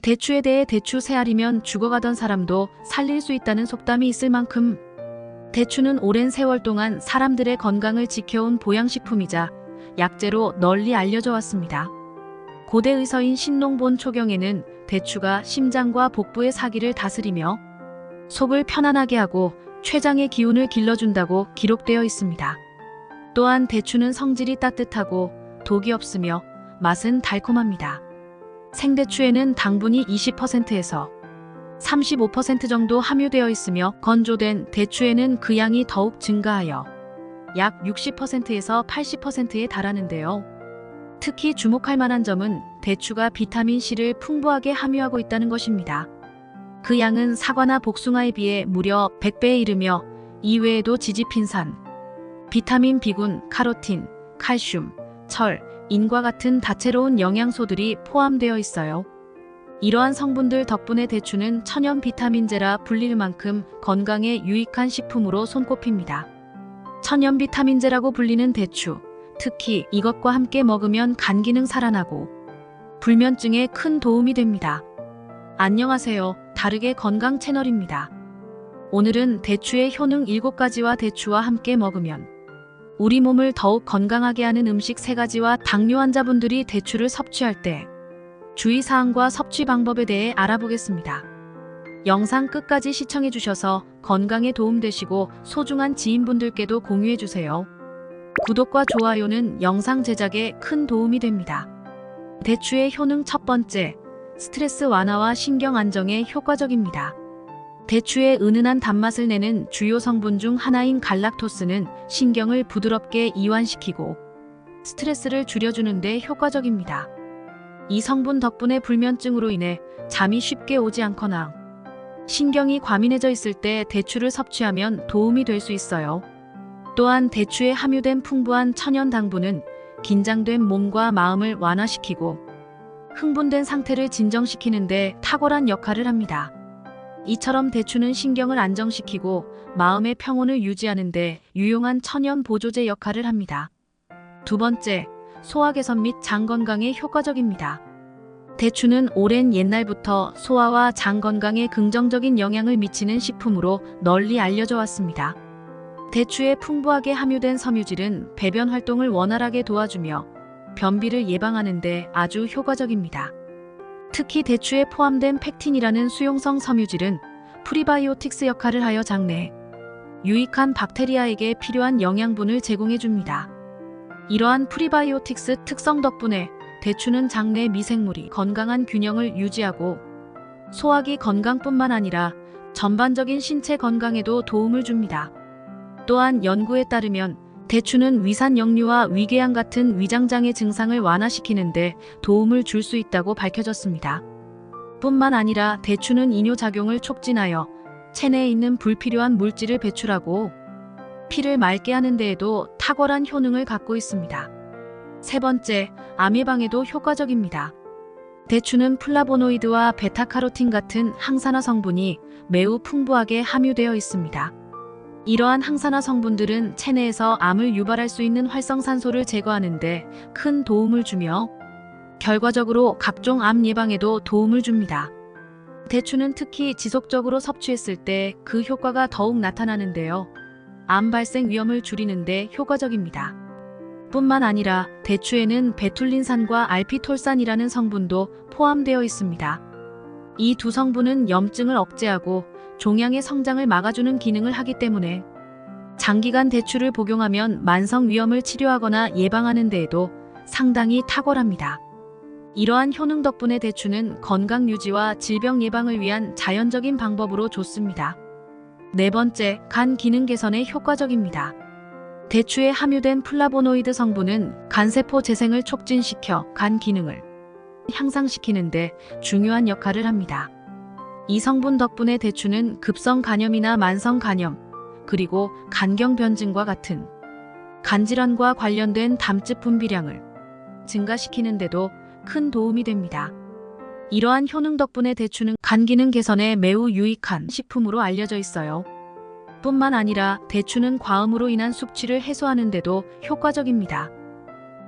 대추에 대해 대추 세 알이면 죽어가던 사람도 살릴 수 있다는 속담이 있을 만큼 대추는 오랜 세월 동안 사람들의 건강을 지켜온 보양식품이자 약재로 널리 알려져 왔습니다. 고대 의서인 신농본 초경에는 대추가 심장과 복부의 사기를 다스리며 속을 편안하게 하고 췌장의 기운을 길러준다고 기록되어 있습니다. 또한 대추는 성질이 따뜻하고 독이 없으며 맛은 달콤합니다. 생대추에는 당분이 20%에서 35% 정도 함유되어 있으며 건조된 대추에는 그 양이 더욱 증가하여 약 60%에서 80%에 달하는데요. 특히 주목할 만한 점은 대추가 비타민C를 풍부하게 함유하고 있다는 것입니다. 그 양은 사과나 복숭아에 비해 무려 100배에 이르며 이외에도 지지핀산, 비타민 B군, 카로틴, 칼슘, 철, 인과 같은 다채로운 영양소들이 포함되어 있어요. 이러한 성분들 덕분에 대추는 천연 비타민제라 불릴 만큼 건강에 유익한 식품으로 손꼽힙니다. 천연 비타민제라고 불리는 대추, 특히 이것과 함께 먹으면 간 기능 살아나고 불면증에 큰 도움이 됩니다. 안녕하세요. 다르게 건강 채널입니다. 오늘은 대추의 효능 7가지와 대추와 함께 먹으면 우리 몸을 더욱 건강하게 하는 음식 3가지와 당뇨 환자분들이 대추를 섭취할 때 주의사항과 섭취 방법에 대해 알아보겠습니다. 영상 끝까지 시청해 주셔서 건강에 도움되시고 소중한 지인분들께도 공유해 주세요. 구독과 좋아요는 영상 제작에 큰 도움이 됩니다. 대추의 효능 첫 번째, 스트레스 완화와 신경 안정에 효과적입니다. 대추의 은은한 단맛을 내는 주요 성분 중 하나인 갈락토스는 신경을 부드럽게 이완시키고 스트레스를 줄여주는 데 효과적입니다. 이 성분 덕분에 불면증으로 인해 잠이 쉽게 오지 않거나 신경이 과민해져 있을 때 대추를 섭취하면 도움이 될 수 있어요. 또한 대추에 함유된 풍부한 천연 당분은 긴장된 몸과 마음을 완화시키고 흥분된 상태를 진정시키는 데 탁월한 역할을 합니다. 이처럼 대추는 신경을 안정시키고 마음의 평온을 유지하는 데 유용한 천연 보조제 역할을 합니다. 두 번째, 소화 개선 및 장 건강에 효과적입니다. 대추는 오랜 옛날부터 소화와 장 건강에 긍정적인 영향을 미치는 식품으로 널리 알려져 왔습니다. 대추에 풍부하게 함유된 섬유질은 배변 활동을 원활하게 도와주며 변비를 예방하는 데 아주 효과적입니다. 특히 대추에 포함된 팩틴이라는 수용성 섬유질은 프리바이오틱스 역할을 하여 장내에 유익한 박테리아에게 필요한 영양분을 제공해 줍니다. 이러한 프리바이오틱스 특성 덕분에 대추는 장내 미생물이 건강한 균형을 유지하고 소화기 건강뿐만 아니라 전반적인 신체 건강에도 도움을 줍니다. 또한 연구에 따르면 대추는 위산 역류와 위궤양 같은 위장장애 증상을 완화시키는 데 도움을 줄 수 있다고 밝혀졌습니다. 뿐만 아니라 대추는 이뇨작용을 촉진하여 체내에 있는 불필요한 물질을 배출하고 피를 맑게 하는 데에도 탁월한 효능을 갖고 있습니다. 세 번째, 암 예방에도 효과적입니다. 대추는 플라보노이드와 베타카로틴 같은 항산화 성분이 매우 풍부하게 함유되어 있습니다. 이러한 항산화 성분들은 체내에서 암을 유발할 수 있는 활성산소를 제거하는 데 큰 도움을 주며 결과적으로 각종 암 예방에도 도움을 줍니다. 대추는 특히 지속적으로 섭취했을 때 그 효과가 더욱 나타나는데요. 암 발생 위험을 줄이는 데 효과적입니다. 뿐만 아니라 대추에는 베툴린산과 알피톨산이라는 성분도 포함되어 있습니다. 이 두 성분은 염증을 억제하고 종양의 성장을 막아주는 기능을 하기 때문에 장기간 대추를 복용하면 만성 위염을 치료하거나 예방하는 데에도 상당히 탁월합니다. 이러한 효능 덕분에 대추는 건강 유지와 질병 예방을 위한 자연적인 방법으로 좋습니다. 네 번째, 간 기능 개선에 효과적입니다. 대추에 함유된 플라보노이드 성분은 간세포 재생을 촉진시켜 간 기능을 향상시키는 데 중요한 역할을 합니다. 이 성분 덕분에 대추는 급성 간염이나 만성 간염, 그리고 간경변증과 같은 간질환과 관련된 담즙 분비량을 증가시키는 데도 큰 도움이 됩니다. 이러한 효능 덕분에 대추는 간 기능 개선에 매우 유익한 식품으로 알려져 있어요. 뿐만 아니라 대추는 과음으로 인한 숙취를 해소하는 데도 효과적입니다.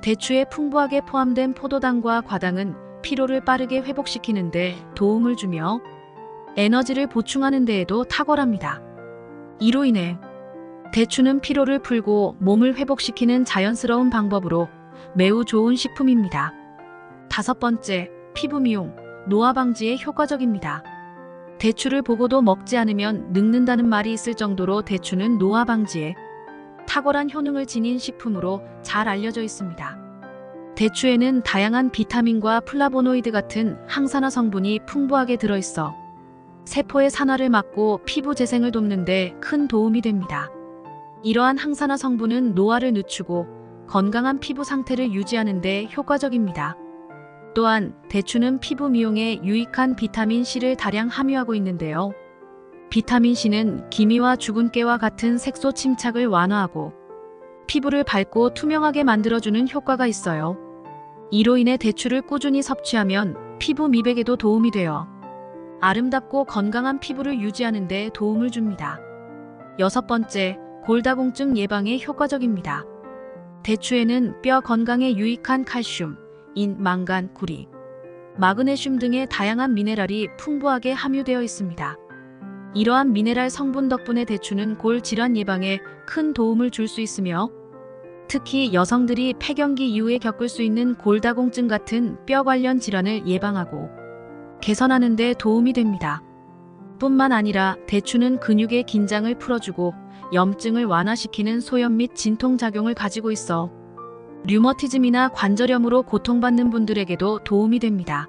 대추에 풍부하게 포함된 포도당과 과당은 피로를 빠르게 회복시키는 데 도움을 주며 에너지를 보충하는 데에도 탁월합니다. 이로 인해 대추는 피로를 풀고 몸을 회복시키는 자연스러운 방법으로 매우 좋은 식품입니다. 5번째, 피부 미용, 노화 방지에 효과적입니다. 대추를 보고도 먹지 않으면 늙는다는 말이 있을 정도로 대추는 노화 방지에 탁월한 효능을 지닌 식품으로 잘 알려져 있습니다. 대추에는 다양한 비타민과 플라보노이드 같은 항산화 성분이 풍부하게 들어있어 세포의 산화를 막고 피부 재생을 돕는 데 큰 도움이 됩니다. 이러한 항산화 성분은 노화를 늦추고 건강한 피부 상태를 유지하는 데 효과적입니다. 또한 대추는 피부 미용에 유익한 비타민 C를 다량 함유하고 있는데요. 비타민 C는 기미와 주근깨와 같은 색소 침착을 완화하고 피부를 밝고 투명하게 만들어주는 효과가 있어요. 이로 인해 대추를 꾸준히 섭취하면 피부 미백에도 도움이 되어 아름답고 건강한 피부를 유지하는 데 도움을 줍니다. 6번째, 골다공증 예방에 효과적입니다. 대추에는 뼈 건강에 유익한 칼슘, 인, 망간, 구리, 마그네슘 등의 다양한 미네랄이 풍부하게 함유되어 있습니다. 이러한 미네랄 성분 덕분에 대추는 골 질환 예방에 큰 도움을 줄 수 있으며 특히 여성들이 폐경기 이후에 겪을 수 있는 골다공증 같은 뼈 관련 질환을 예방하고 개선하는 데 도움이 됩니다. 뿐만 아니라 대추는 근육의 긴장을 풀어주고 염증을 완화시키는 소염 및 진통작용을 가지고 있어 류머티즘이나 관절염으로 고통받는 분들에게도 도움이 됩니다.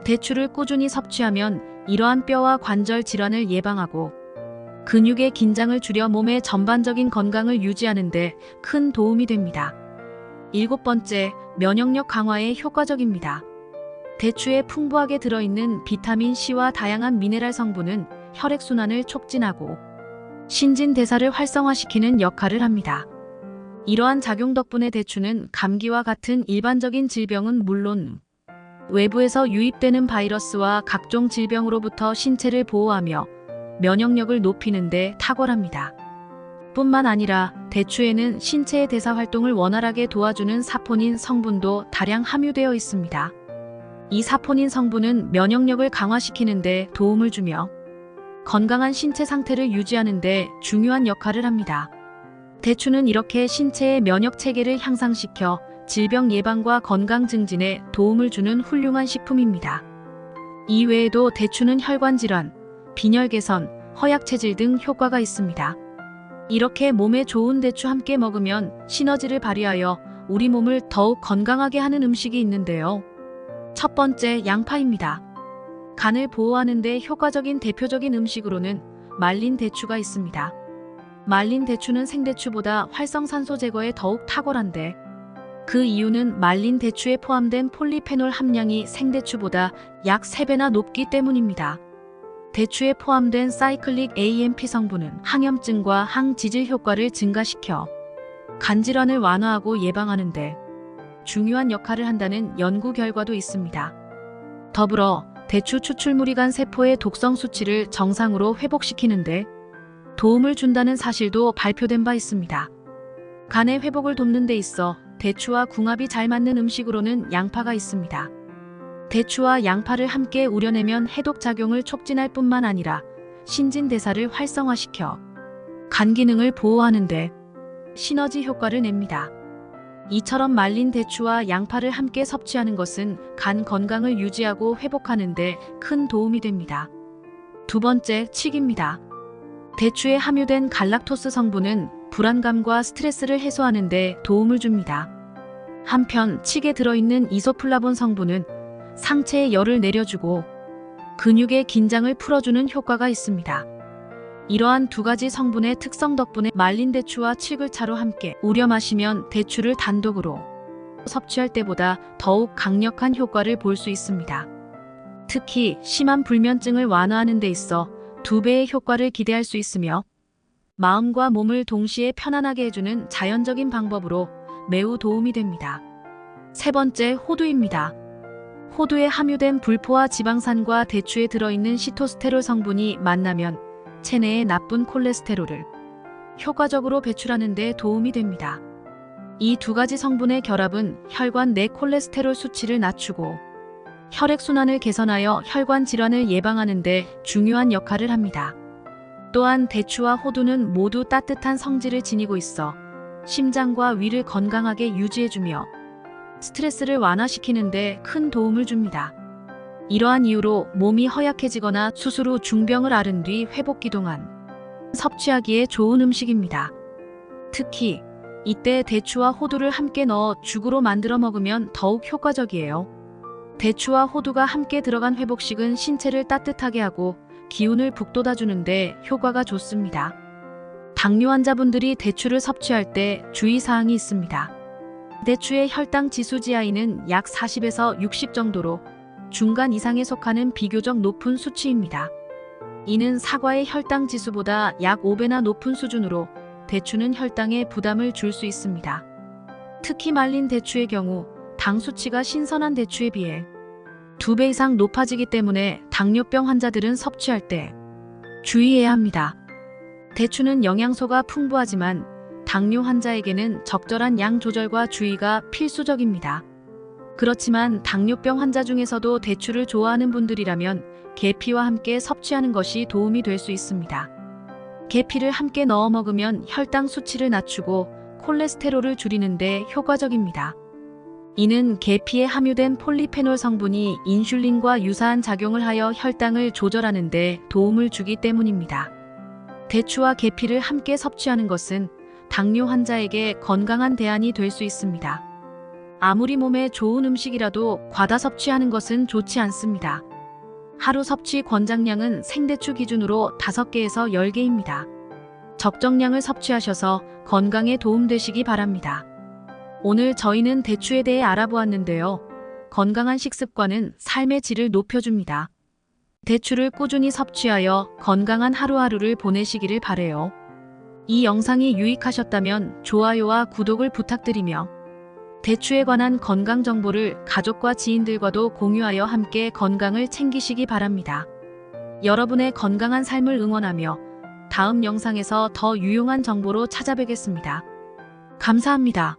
대추를 꾸준히 섭취하면 이러한 뼈와 관절 질환을 예방하고 근육의 긴장을 줄여 몸의 전반적인 건강을 유지하는 데 큰 도움이 됩니다. 7번째, 면역력 강화에 효과적입니다. 대추에 풍부하게 들어있는 비타민 C와 다양한 미네랄 성분은 혈액순환을 촉진하고 신진대사를 활성화시키는 역할을 합니다. 이러한 작용 덕분에 대추는 감기와 같은 일반적인 질병은 물론 외부에서 유입되는 바이러스와 각종 질병으로부터 신체를 보호하며 면역력을 높이는 데 탁월합니다. 뿐만 아니라 대추에는 신체의 대사 활동을 원활하게 도와주는 사포닌 성분도 다량 함유되어 있습니다. 이 사포닌 성분은 면역력을 강화시키는 데 도움을 주며 건강한 신체 상태를 유지하는 데 중요한 역할을 합니다. 대추는 이렇게 신체의 면역 체계를 향상시켜 질병 예방과 건강 증진에 도움을 주는 훌륭한 식품입니다. 이외에도 대추는 혈관 질환, 빈혈 개선, 허약 체질 등 효과가 있습니다. 이렇게 몸에 좋은 대추 함께 먹으면 시너지를 발휘하여 우리 몸을 더욱 건강하게 하는 음식이 있는데요. 첫 번째, 양파입니다. 간을 보호하는 데 효과적인 대표적인 음식으로는 말린 대추가 있습니다. 말린 대추는 생대추보다 활성산소 제거에 더욱 탁월한데 그 이유는 말린 대추에 포함된 폴리페놀 함량이 생대추보다 약 3배나 높기 때문입니다. 대추에 포함된 사이클릭 AMP 성분은 항염증과 항지질 효과를 증가시켜 간질환을 완화하고 예방하는 데 중요한 역할을 한다는 연구 결과도 있습니다. 더불어 대추 추출물이 간 세포의 독성 수치를 정상으로 회복시키는 데 도움을 준다는 사실도 발표된 바 있습니다. 간의 회복을 돕는 데 있어 대추와 궁합이 잘 맞는 음식으로는 양파가 있습니다. 대추와 양파를 함께 우려내면 해독작용을 촉진할 뿐만 아니라 신진대사를 활성화시켜 간 기능을 보호하는 데 시너지 효과를 냅니다. 이처럼 말린 대추와 양파를 함께 섭취하는 것은 간 건강을 유지하고 회복하는 데 큰 도움이 됩니다. 2번째, 칡입니다. 대추에 함유된 갈락토스 성분은 불안감과 스트레스를 해소하는 데 도움을 줍니다. 한편 칡에 들어있는 이소플라본 성분은 상체의 열을 내려주고 근육의 긴장을 풀어주는 효과가 있습니다. 이러한 2가지 성분의 특성 덕분에 말린 대추와 칡을 차로 함께 우려 마시면 대추를 단독으로 섭취할 때보다 더욱 강력한 효과를 볼 수 있습니다. 특히 심한 불면증을 완화하는 데 있어 2배의 효과를 기대할 수 있으며 마음과 몸을 동시에 편안하게 해주는 자연적인 방법으로 매우 도움이 됩니다. 3번째, 호두입니다. 호두에 함유된 불포화 지방산과 대추에 들어있는 시토스테롤 성분이 만나면 체내의 나쁜 콜레스테롤을 효과적으로 배출하는 데 도움이 됩니다. 이 2가지 성분의 결합은 혈관 내 콜레스테롤 수치를 낮추고 혈액순환을 개선하여 혈관 질환을 예방하는 데 중요한 역할을 합니다. 또한 대추와 호두는 모두 따뜻한 성질을 지니고 있어 심장과 위를 건강하게 유지해주며 스트레스를 완화시키는 데 큰 도움을 줍니다. 이러한 이유로 몸이 허약해지거나 수술 후 중병을 앓은 뒤 회복기 동안 섭취하기에 좋은 음식입니다. 특히 이때 대추와 호두를 함께 넣어 죽으로 만들어 먹으면 더욱 효과적이에요. 대추와 호두가 함께 들어간 회복식은 신체를 따뜻하게 하고 기운을 북돋아주는데 효과가 좋습니다. 당뇨 환자분들이 대추를 섭취할 때 주의사항이 있습니다. 대추의 혈당 지수 GI는 약 40에서 60 정도로 중간 이상에 속하는 비교적 높은 수치입니다. 이는 사과의 혈당 지수보다 약 5배나 높은 수준으로 대추는 혈당에 부담을 줄 수 있습니다. 특히 말린 대추의 경우 당 수치가 신선한 대추에 비해 2배 이상 높아지기 때문에 당뇨병 환자들은 섭취할 때 주의해야 합니다. 대추는 영양소가 풍부하지만 당뇨 환자에게는 적절한 양 조절과 주의가 필수적입니다. 그렇지만 당뇨병 환자 중에서도 대추를 좋아하는 분들이라면 계피와 함께 섭취하는 것이 도움이 될 수 있습니다. 계피를 함께 넣어 먹으면 혈당 수치를 낮추고 콜레스테롤을 줄이는 데 효과적입니다. 이는 계피에 함유된 폴리페놀 성분이 인슐린과 유사한 작용을 하여 혈당을 조절하는 데 도움을 주기 때문입니다. 대추와 계피를 함께 섭취하는 것은 당뇨 환자에게 건강한 대안이 될 수 있습니다. 아무리 몸에 좋은 음식이라도 과다 섭취하는 것은 좋지 않습니다. 하루 섭취 권장량은 생대추 기준으로 5개에서 10개입니다. 적정량을 섭취하셔서 건강에 도움되시기 바랍니다. 오늘 저희는 대추에 대해 알아보았는데요. 건강한 식습관은 삶의 질을 높여줍니다. 대추를 꾸준히 섭취하여 건강한 하루하루를 보내시기를 바라요. 이 영상이 유익하셨다면 좋아요와 구독을 부탁드리며 대추에 관한 건강 정보를 가족과 지인들과도 공유하여 함께 건강을 챙기시기 바랍니다. 여러분의 건강한 삶을 응원하며 다음 영상에서 더 유용한 정보로 찾아뵙겠습니다. 감사합니다.